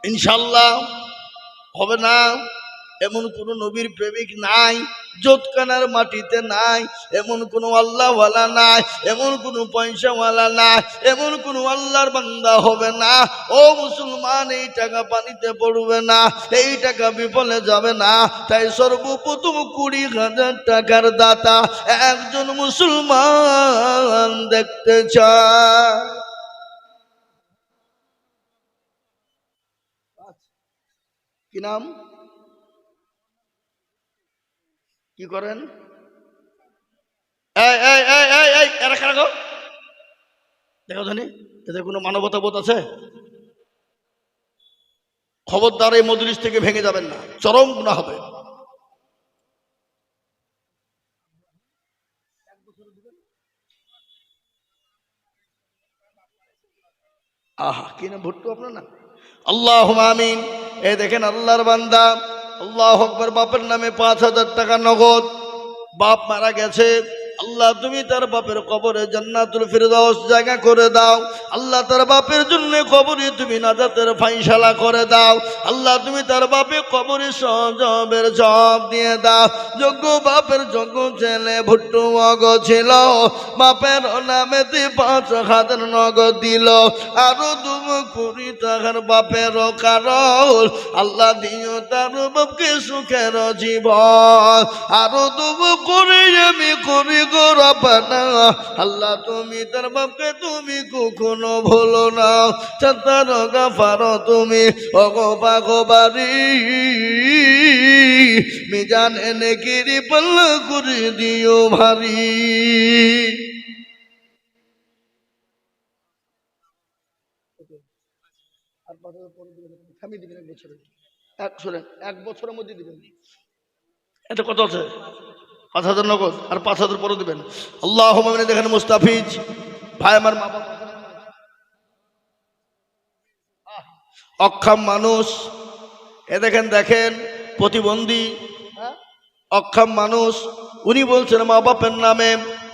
ইনশাল্লাহ হবে না। এমন কোন নবীর প্রেমিক নাই, জোতকানার মাটিতে নাই এমন কোন আল্লাহওয়ালা নাই, এমন কোন পয়সাওয়ালা নাই, এমন কোন আল্লাহর বান্দা হবে না। ও মুসলমান, এই টাকা পানিতে পড়বে না, এই টাকা বিফলে যাবে না। তাই সর্বপ্রথম 20,000 টাকার দাতা একজন মুসলমান দেখতে চায়। কি নাম, কি করেন? দেখো জানি এতে কোনো মানবতা বোধ আছে? খবরদার এই মজলিস থেকে ভেঙে যাবেন না, চরম গুনাহ হবে। আহা, কি না ভুট্টু আপনার না? আল্লাহুম্মা আমিন। এই দেখেন আল্লাহর বান্দা, আল্লাহু আকবার, বাপের নামে 5,000 টাকা নগদ। বাপ মারা গেছে, আল্লাহ তুমি তার বাপের কবরে জান্নাতুল ফিরদাউস জায়গা করে দাও। আল্লাহ তার বাপের জন্য কবরে তুমি নাজাতের ফায়সালা করে দাও। আল্লাহ তুমি তার বাপের কবরে সওয়াবের জবাব দিয়ে দাও। যোগ্য বাপের যোগ্য ছেলে ভুট্টু মগ ছিল, বাপের নামেতে 5,000 নগদ দিল, আরো 2 কোটি টাকার বাপের কারণ আল্লাহ দিও তার বাপকে সুখের জীবন। আরো 2 করে আমি করি গো রব্বানা, আল্লাহ তুমি তার বাপকে তুমি কখনো ভুলো না। চাতার গাফার তুমি ওগো পাগবারি, মিজান এনে কিরি পাল্লা করে দিও ভারী। এক বছরের মধ্যে দিবেন। এটা কত আছে? 5,000 নগদ আর 5,000 পরে দিবেন। আল্লাহুম্মা আমিন। দেখেন মুস্তাফিজ ভাই, আমার মা বাবা অক্ষম মানুষ, এ দেখেন দেখেন প্রতিবন্ধী অক্ষম মানুষ, উনি বলছেন মা বাপের নামে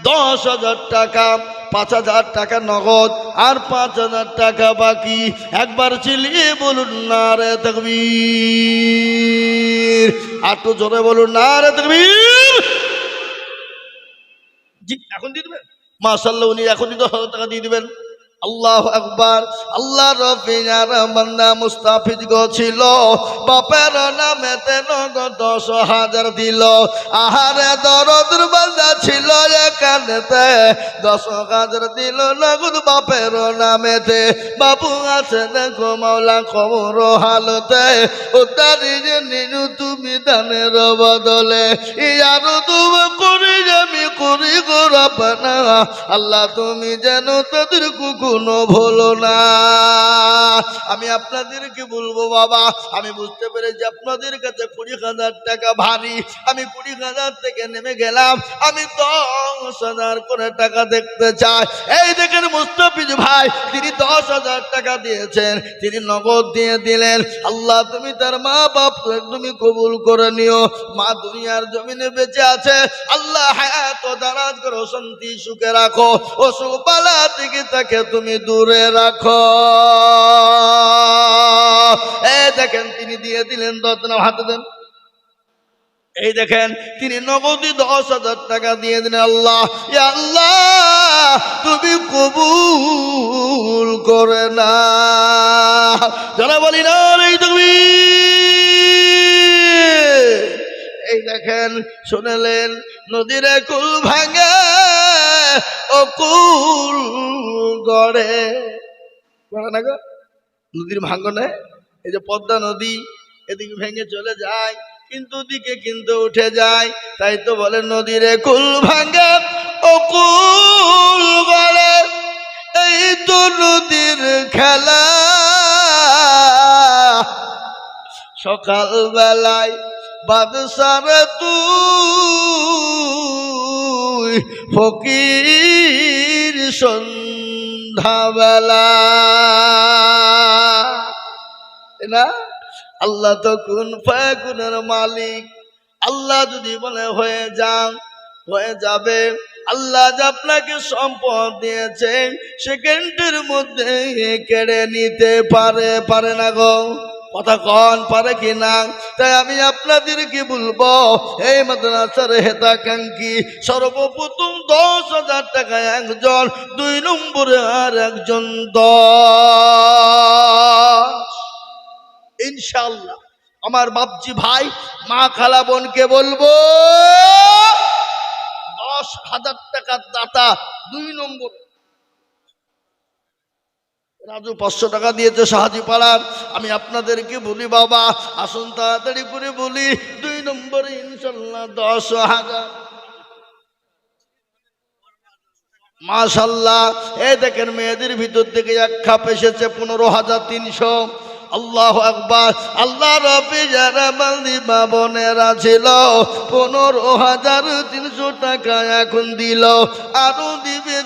10,000 টাকা, 5,000 টাকা নগদ আর 5,000 টাকা বাকি। একবার চিল্লিয়ে বলুন নারে তাকবীর, আর তো জোরে বলুন নারে তাকবীর। জি, এখন দিয়ে দেবেন মাশাআল্লাহ, উনি এখনই 10,000 টাকা দিয়ে দিবেন। আল্লাহু আকবার। আল্লাহ রফিয়ার বান্দা মুস্তাফিজ গো ছিল, বাপের নামেতে নগদ 10,000 দিল। আহারে দরদের বান্দা ছিল, এখানেতে 10,000 দিল নগদ বাপের নামেতে। বাবু আছে দেখো মাওলা কবর হালতে, ও তারি যে নিনু তুমি দানের বদলে। ইয়ারো তুমি করি আমি করি গো রব্বানা, আল্লাহ তুমি যেন তাদের কোনো ভুলো না। আমি আপনাদেরকে বলবো বাবা, আমি বুঝতে পেরেছি আপনাদের কাছে 20,000 টাকা ভারী। আমি 20,000 থেকে নেমে গেলাম, আমি 10,000 করে টাকা দেখতে চাই। এই দেখেন মুস্তাফিজ ভাই, তিনি 10,000 টাকা দিয়েছেন, তিনি নগদ দিয়ে দিলেন। আল্লাহ তুমি তার মা বাপ তুমি কবুল করে নিও। মা দুনিয়ার জমিনে বেঁচে আছে, আল্লাহ হায়াত ও দারাজ করো, শান্তি সুখে রাখো, অসুখ বালা থেকে তাকে তুমি দূরে রাখো। এই দেখেন তিনি দিয়ে দিলেন 10, হাতে দেন। এই দেখেন তিনি নগদই 10,000 টাকা দিয়ে দিলেন। আল্লাহ, ইয়া আল্লাহ তুমি কবুল করে না। যারা বলি না এই তুমি, এই দেখেন শুনলেন নদীর কুল ভাঙে ও কুল গড়ে না গো, নদীর ভাঙনে এই যে পদ্মা নদী এদিকে ভেঙে চলে যায়, কিন্তু দিকে কিন্তু উঠে যায়। তাই তো বলে নদীর কুল ভাঙে ও কুল গড়ে, এই তো নদীর খেলা। সকাল বেলায় বাদশার তুই ফকির সন্ধ্যাবেলা না। আল্লাহ তো কুন ফায়াকুনের মালিক, আল্লাহ যদি বলে হয়ে যান হয়ে যাবে। আল্লাহ যে আপনাকে সম্পদ দিয়েছেন সেকেন্ডের মধ্যে কেড়ে নিতে পারে, পারে না গো? কথা কন পারে কিনা? তাই আমি আপনাদেরকে বলবো, এই মাদ্রাসার হেতাকাঙ্ক্ষী সর্বপ্রথম 10,000 টাকা একজন, 2 নম্বরে আর একজন 10। ইনশাআল্লাহ আমার বাপজি ভাই মা খালা বোনকে বলবো 10,000 টাকার দাতা 2 নম্বর। রাজু 500 টাকা দিয়েছে সাহাজি পাড়ার। আমি আপনাদেরকে বলি বাবা আসুন তাড়াতাড়ি করে বলি 2 নম্বরে ইনশাআল্লাহ 10,000। মাশাআল্লাহ এই দেখেন মেয়েদের ভিতর থেকে এক খাপ এসেছে 15,300। আল্লাহু আকবার। আল্লাহ রাব্বি যারা বান্দি বাবনেরা ছিল 15,300 টাকা এখন দিল, আরো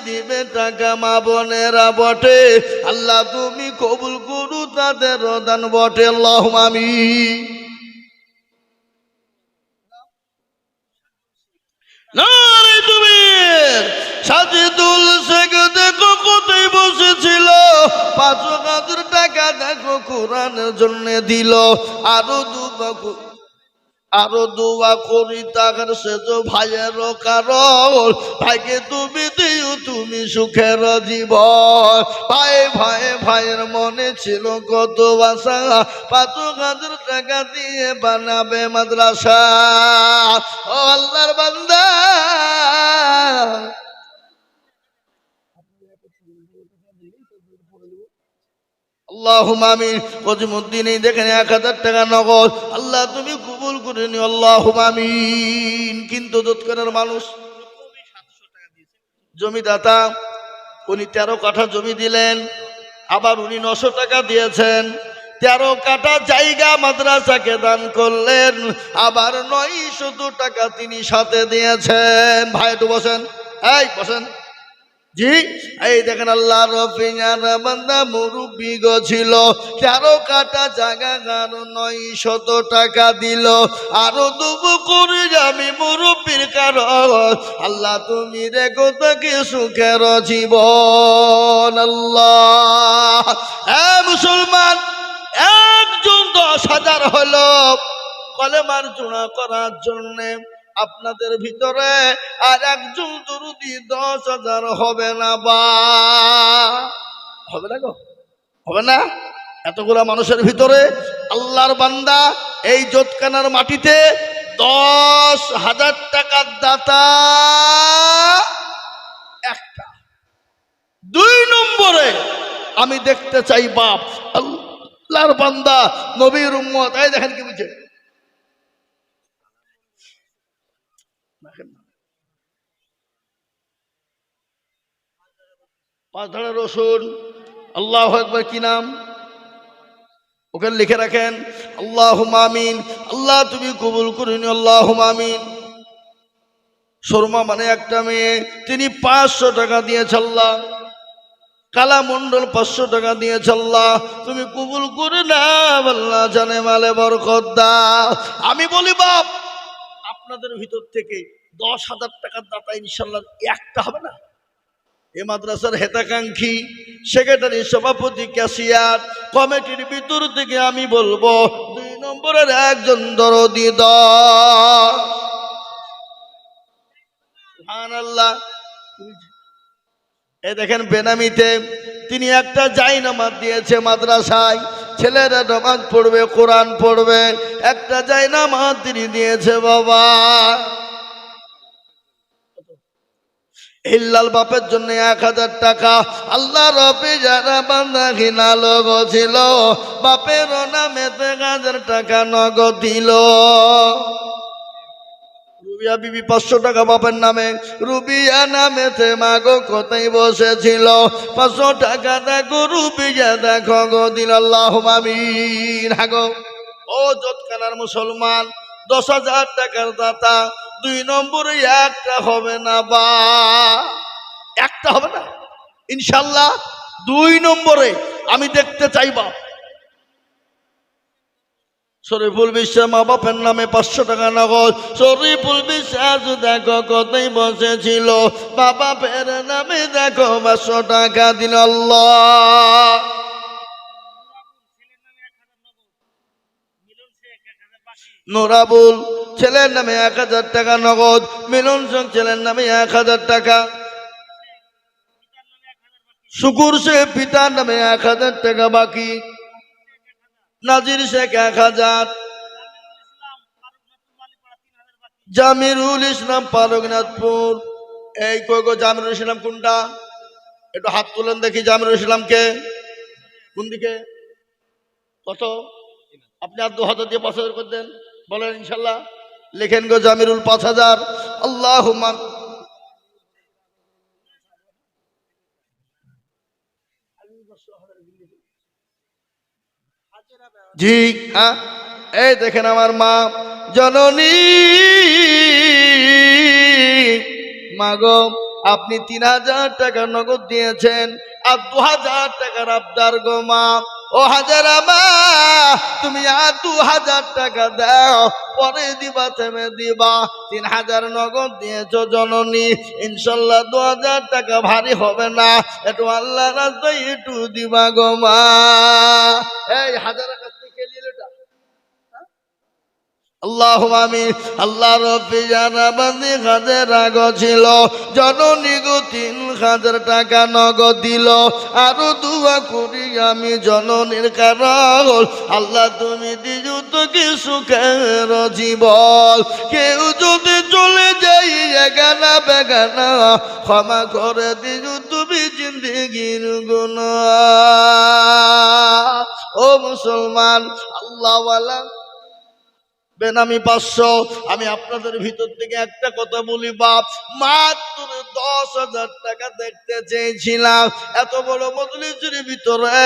দিবে টাকা মা বোনেরা বটে। আল্লাহ তুমি কবুল করু তাদের দান বটে, আল্লাহুম্মা আমিন। নারে তুমির সাজিদুল শেখ দেখো কোথায় বসেছিল, 5,000 টাকা দেখো কোরআনের জন্য দিল, আরো দোয়া করি তার সেজ ভাইয়ের কারণ, ভাইকে তুমি দিও তুমি সুখের জীবন। ভাইয়ের মনে ছিল কত আশা, 5,000 টাকা দিয়ে বানাবে মাদ্রাসা। ও আল্লাহর বান্দা আল্লাহুম্মা আমিন। কজিমউদ্দিন এই দেখেন 1,000 টাকা নগদ, আল্লাহ তুমি কবুল করে নিও, আল্লাহুম্মা আমিন। কিন্তু দোতকানের মানুষ জমিদাতা উনি 13 কাঠা জমি দিলেন, আবার উনি 900 টাকা দিয়েছেন, 13 কাঠা জায়গা মাদ্রাসাকে দান করলেন, আবার 900 টাকা তিনি সাথে দিয়েছেন। ভাই একটু বসেন, এই বসেন জি। এই দেখেন আল্লাহ রফিয়ার বান্দা মুরব্বি গো ছিল, 13 কাঠা জায়গা আর 900 টাকা দিল, আরো দুবো করে আমি মুরব্বির কারণ, আল্লাহ তুমি রেখো তাকে সুখের জীবন। আল্লাহ মুসলমান একজন 10,000 হলো কলেমার জোড়া করার জন্যে, আপনাদের ভিতরে আর একজন দরুদি 10,000 হবে না বা হবে না গো, হবে না? এতগুলা মানুষের ভিতরে আল্লাহর বান্দা এই জোতকানার মাটিতে 10,000 টাকার দাতা একটা। 2 নম্বরে আমি দেখতে চাই বাপ আল্লাহর বান্দা নবীর উম্মত। এই দেখেন কি বুঝে পাঁচ ধরা রসুন। আল্লাহু আকবার। কি নাম ওখানে লিখে রাখেন, আল্লাহুম্মা আমিন। আল্লাহ তুমি কবুল করে নিও, আল্লাহুম্মা আমিন। শর্মা মানে একটা মেয়ে, তিনি 500 টাকা দিয়েছে আল্লাহ। কালা মন্ডল 500 টাকা দিয়েছে আল্লাহ, তুমি কবুল করে নাও আল্লাহ, জানে মালে বরকত দাও। আমি বলি বাপ আপনাদের ভিতর থেকে 10,000 টাকার দাতা ইনশাআল্লাহ একটা হবে না? এ মাদ্রাসার হেতাকাঙ্ক্ষী সেক্রেটারি সভাপতি ক্যাশিয়ার কমিটির ভিতর থেকে আমি বলবো 2 নম্বরের একজন দরদি সুবহানাল্লাহ। এ দেখেন বেনামিতে তিনি একটা জায়নামাজ দিয়েছে মাদ্রাসায়, ছেলেরা নামাজ পড়বে কোরআন পড়বে, একটা জায়নামাজ তিনি দিয়েছে বাবা। ইল্লাল বাপের জন্য 1,000 টাকা। আল্লাহ রবি যারা বান্দা ঘিনা লোক ছিল, বাপের নামে 1,000 টাকা নগদ দিল। রুবিয়া বিবি 500 টাকা বাপের নামে, রুবিয়া নামে মাগো কোথায় বসেছিল, 500 টাকা দেখো রুবিয়া দেখো গো দিল, আল্লাহুম্মা আমিন। হাগো ও জোতকানার মুসলমান 10,000 টাকার দাতা 2 নম্বরে একটা হবে না বা একটা হবে না ইনশাআল্লাহ। 2 নম্বরে আমি দেখতে চাইবা শরীফুল বিশ্বাস মা বাপের নামে 500 টাকা নগদ। শরীফুল বিশ্বাস দেখো কোথায় বসেছিল, বাবা ফের নামে দেখো 500 টাকা দিল। আল্লাহ নোরাবুল ছেলের নামে 1000 টাকা নগদ, মিলন সিং ছেলের নামে 1000 টাকা, শুকুর শেখ পিতার নামে 1000 টাকা বাকি, নাজির শেখ 1000, জামিরুল ইসলাম পারগনাথপুর। এই কই গো জামিরুল ইসলাম কোনটা? একটু হাত তুলেন দেখি জামিরুল ইসলামকে। কোন দিকে? কত? আপনি আর 2000 দিয়ে 5000 করে দেন, বলেন ইনশাল্লাহ। লেখেন গো জামিরুল 5000। আল্লাহুম্মা জি। হ্যাঁ, এই দেখেন আমার মা জননী, মাগো আপনি 3000 টাকা নগদ দিয়েছেন আর 2000 টাকার আবদার গো মা। ও হাজারা মা, তুমি আর 2000 টাকা দাও, পরে দিবা, থেমে দিবা। 3000 নগদ দিয়েছো জননী, ইনশাল্লাহ 2000 টাকা ভারী হবে না, একটু আল্লাহ রাস্তায় একটু দিবা গো মা। এই হাজারের কাছ থেকে নিলে এটা আল্লাহুম্মা আমিন। আল্লাহ রব্বি জানা বান্দি কাজের রাগ ছিল, জননী গো 3000 টাকা নগদ দিল। আরো দুয়া করি আমি জননীর কারণ, আল্লাহ তুমি দিজু তো কি সুখের জীবন। কেউ যদি চলে যাই এগানা বেগানা, ক্ষমা করে দিজু তুমি জিন্দেগির গুনাহ। ও মুসলমান আল্লাহওয়ালা বেনামি 500। আমি আপনাদের ভিতর থেকে একটা কথা বলি বাপ, মাত্র 10,000 টাকা দেখতে চেয়েছিলাম। এত বড় মজলিসের ভিতরে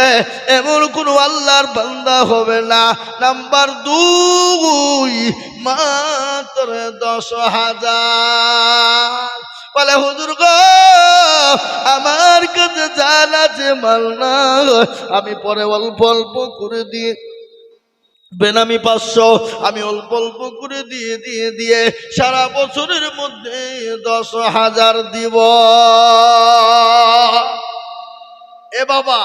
এমন কোন আল্লাহর বান্দা হবে না। নাম্বার 2, মাত্র 10,000। বলে হুজুর গো আমার কাছে জান আছে মাল না, আমি পরে অল্প অল্প করে দিয়ে বেনামি 500 আমি অল্প অল্প করে দিয়ে সারা বছরের মধ্যে 10,000 দিব। এ বাবা,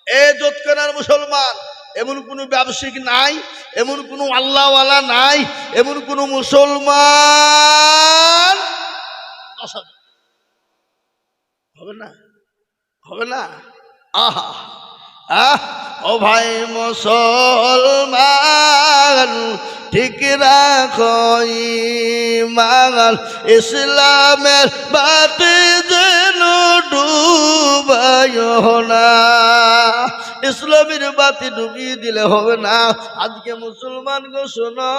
এ যৎকানার মুসলমান, এমন কোন ব্যবসায়িক নাই, এমন কোন আল্লাহওয়ালা নাই, এমন কোন মুসলমান 10,000 হবে না, হবে না। আহা আহ, ও ভাই মুসলমান ঠিক রাখো ঈমান, ইসলামের বাতি যেন ডুবাইও না। ইসলামের বাতি ডুবিয়ে দিলে হবে না। আজকে মুসলমান গো শোনো,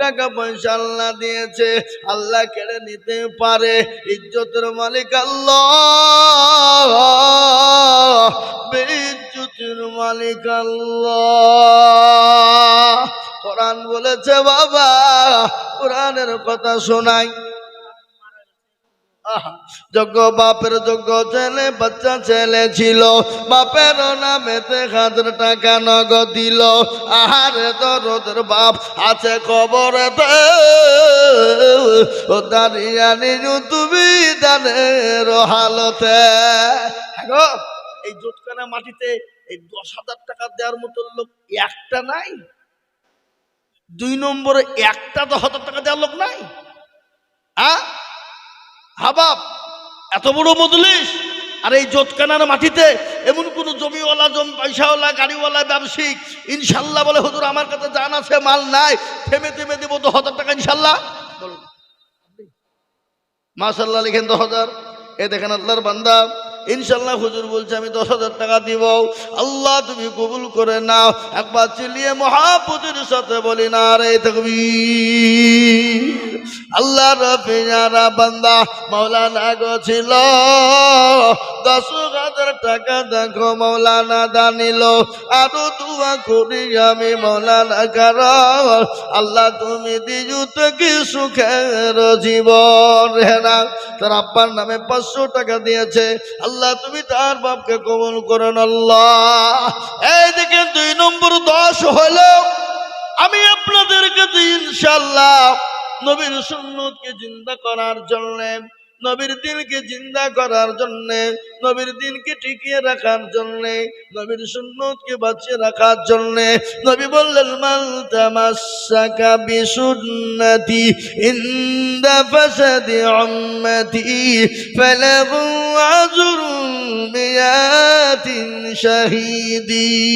টাকা পয়সা আল্লাহ দিয়েছে, আল্লাহ কেড়ে নিতে পারে। ইজ্জতের মালিক আল্লাহ, বেইজ্জতের মালিক আল্লাহ। কোরআন বলেছে বাবা, কোরআনের কথা শোনাই। যোগ্য বাপের যোগ্য ছেলে বাচ্চা ছেলে ছিল, বাপের নামেতে 1000 টাকা নগদ দিল। আহারে দরদের বাপ আছে কবরেতে, ও দাঁড়িয়ে নিজু তুমি দানের হালতে। এই জোটখানা মাটিতে এই 10,000 টাকা দেওয়ার মতো লোক একটা নাই। 2 নম্বরে একটা 10,000 টাকা দেওয়ার লোক নাই। হাবাব এত বড় মজলিস, আর এই জোটখানার মাটিতে এমন কোন জমিওয়ালা, পয়সাওয়ালা, গাড়িওয়ালা, ব্যবসায়িক ইনশাল্লাহ বলে হুজুর আমার কাছে জান আছে মাল নাই, থেমে থেমে দেবো 10,000 টাকা ইনশাল্লাহ। বলুন মাশাআল্লাহ, লিখেন 10,000। এ দেখেন আল্লাহর বান্দা, ইনশাল্লাহ হুজুর বলছে আমি 10,000 টাকা দিব। আল্লাহ তুমি কবুল করে নাও। একবার চিল্লিয়ে মহাপুতির সাথে বলি না রে তাকবীর। আল্লাহ রফিয়ারা বান্দা মাওলানা গো ছিল, 10,000 টাকা দেখো মাওলানা দানিল। আরো দুয়া করি আমি মাওলানা কারণ, আল্লাহ তুমি দিজু তো কি সুখের জীবন। হেনা তার আব্বার নামে 500 টাকা দিয়েছে, আল্লাহ তুমি তার বাপকে কবুল করেন আল্লাহ। এই দেখেন 2 নম্বর 10 হলো। আমি আপনাদের কাছে ইনশাআল্লাহ নবীর সুন্নতকে জিন্দা করার জন্য, নবীর দিনকে জিন্দা করার জন্যে, নবীর দিনকে টিকিয়ে রাখার জন্যে, নবীর সুন্নতকে বাঁচিয়ে রাখার জন্যে নবী বললেন, মান তামাসসাকা বিসুন্নতি ইনদা ফাসাদি উম্মতি ফালাহু আজরুন মিয়াতিন শাহীদিন।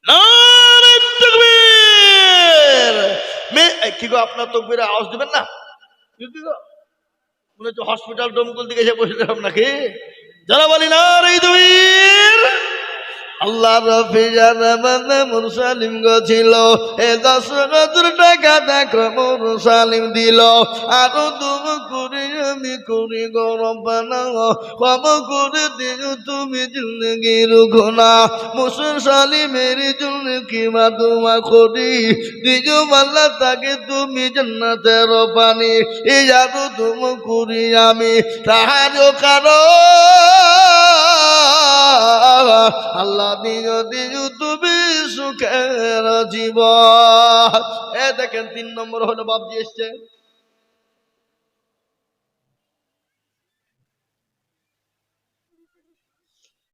নারে তাকবীর। কি গো, আপনার তকবীরে আওয়াজ দিবেন না? মনে হচ্ছে হসপিটাল ডমকুল দিকে এসে বসে দিলাম নাকি? যারা বলি নারে তাকবীর। আল্লাহ রফিজানে মুরসালিম ছিল, এ 10,000 টাকা দেখো মুরসালিম দিল। আরো তুমি করি আমি করি গরবানা, কম করে দিও তুমি জিন্দগির গুনাহ। মুরসালিমের জন্য কি মাদুয়া করি, দিও আল্লাহ তাকে তুমি জান্নাতের পানি। এই আরো তুমি করি আমি তাহার কারণ আল্লাহ দিও দিও তুমি সুখের জীবন। এ দেখেন 3 নম্বর হলো বাপজি এসছে।